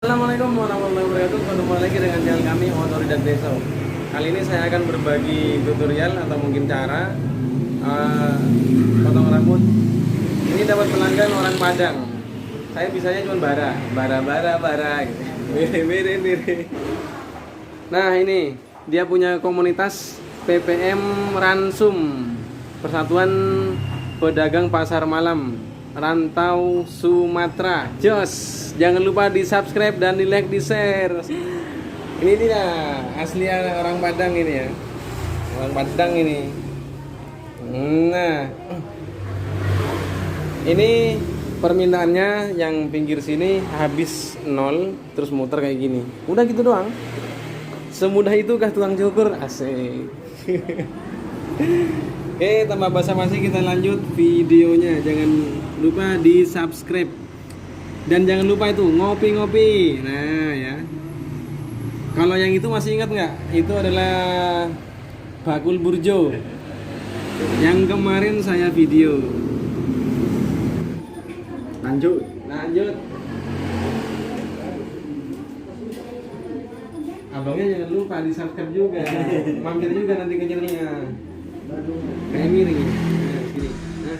Assalamualaikum warahmatullahi wabarakatuh. Ketemu lagi dengan channel kami OTODIDAC NDESO. Kali ini saya akan berbagi tutorial atau mungkin cara potong rambut. Ini dapat pelanggan orang Padang. Saya bisanya cuma bara gitu. Bere. Nah ini dia punya komunitas PPM Ransum, Persatuan Pedagang Pasar Malam Rantau Sumatera. Jos, jangan lupa di subscribe dan di like, di share. Ini dia asli orang Padang ini ya, orang Padang ini. Nah, ini permintaannya yang pinggir sini habis 0 terus muter kayak gini. Udah gitu doang. Semudah itu kah tukang cukur? Asik. Oke, tanpa basa-basi kita lanjut videonya. Jangan lupa di subscribe dan jangan lupa itu ngopi-ngopi. Nah ya, kalau yang itu masih ingat nggak? Itu adalah bakul burjo yang kemarin saya video. Lanjut. Abangnya jangan lupa di subscribe juga. Mampir juga nanti ke channelnya. Kayak miring ya. Nah, sini. Nah.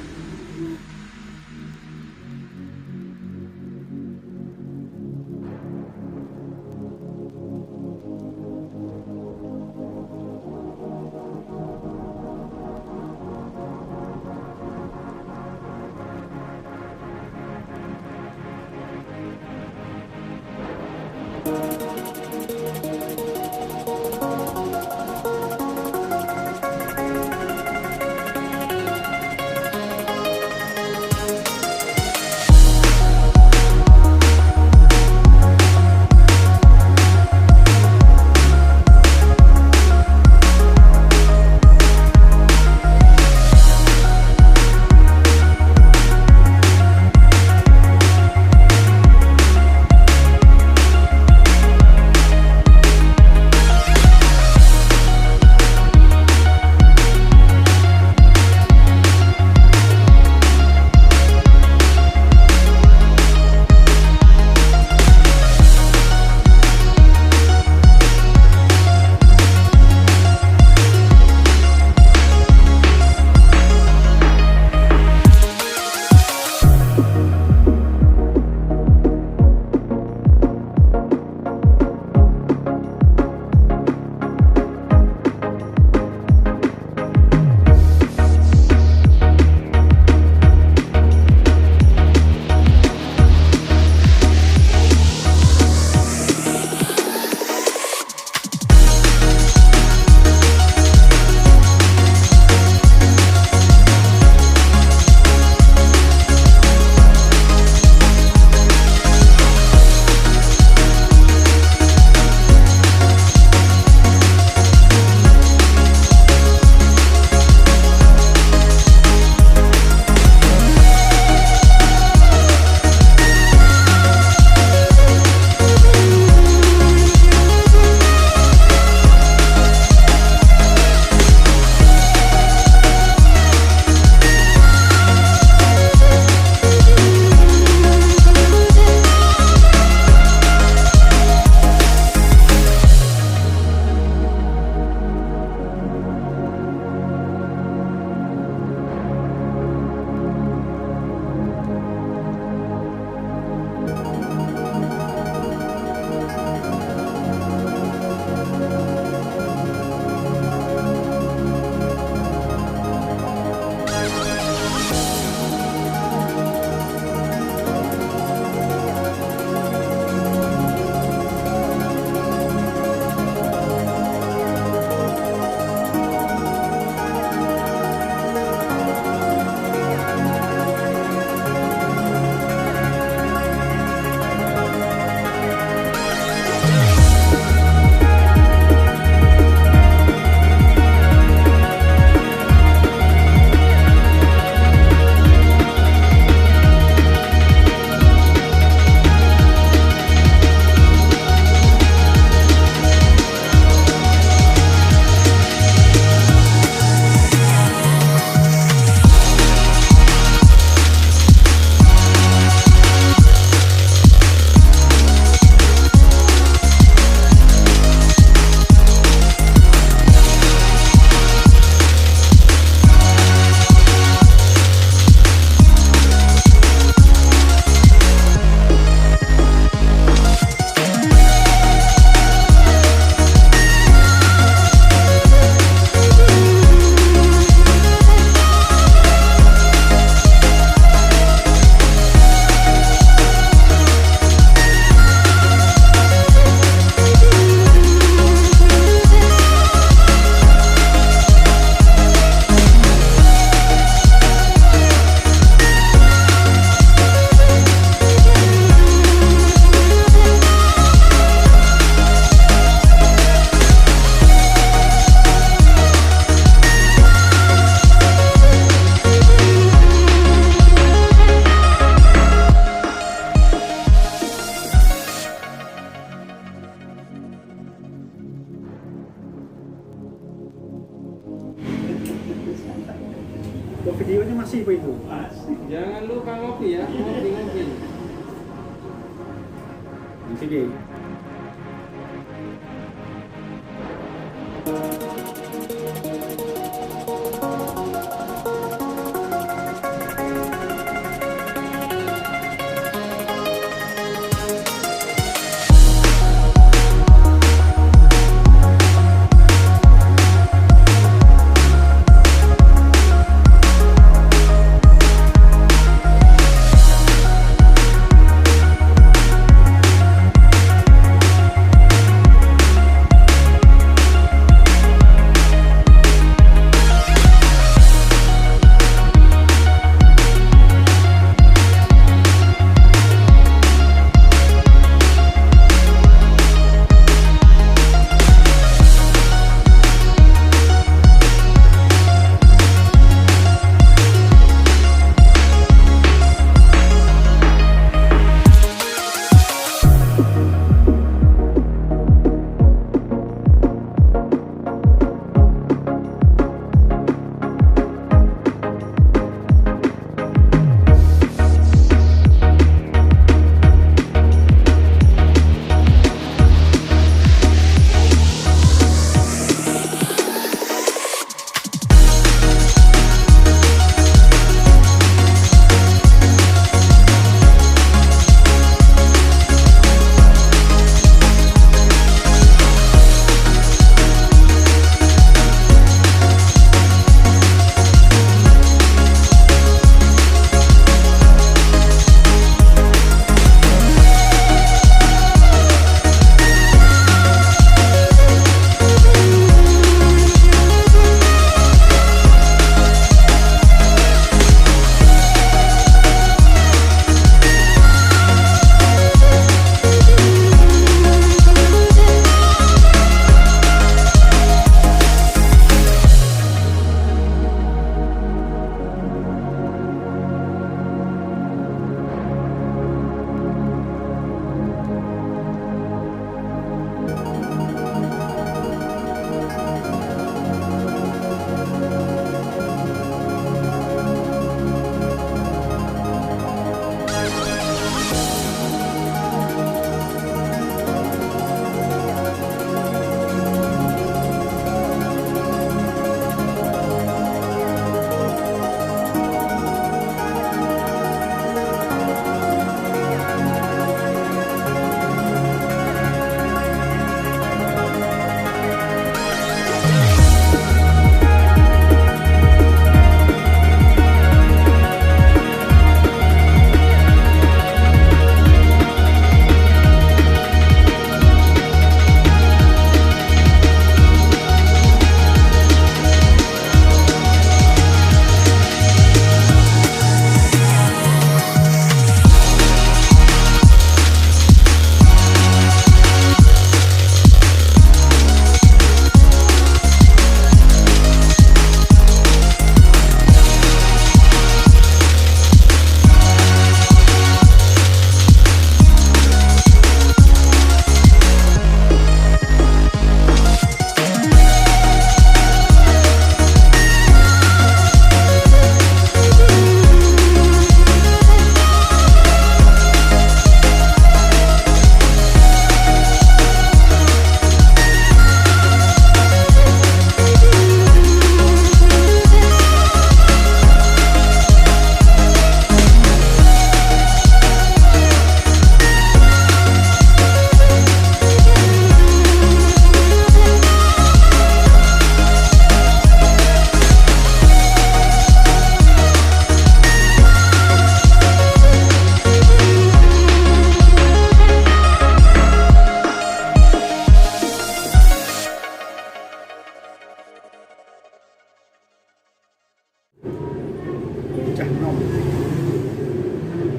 videonya masih Pak Ibu. Jangan lupa ngopi ya, ngopi. Oke.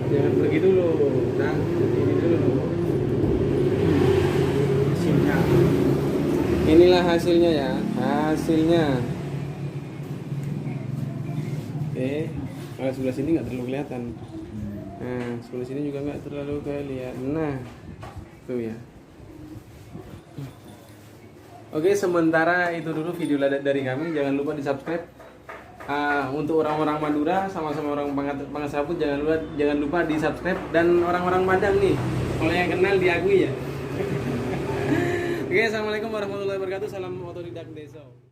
Jangan pergi dulu. Nah, ini dulu. Hasilnya. Inilah hasilnya ya, hasilnya. Oke, kalau sebelah sini nggak terlalu kelihatan. Nah, sebelah sini juga nggak terlalu kelihatan. Nah, tuh ya. Oke, sementara itu dulu video dari kami. Jangan lupa di subscribe, Untuk orang-orang Madura sama-sama orang Pangasaput jangan lupa di subscribe, dan orang-orang Padang nih kalau yang kenal diakui ya. Oke, assalamualaikum warahmatullahi wabarakatuh. Salam otodidak NDESO.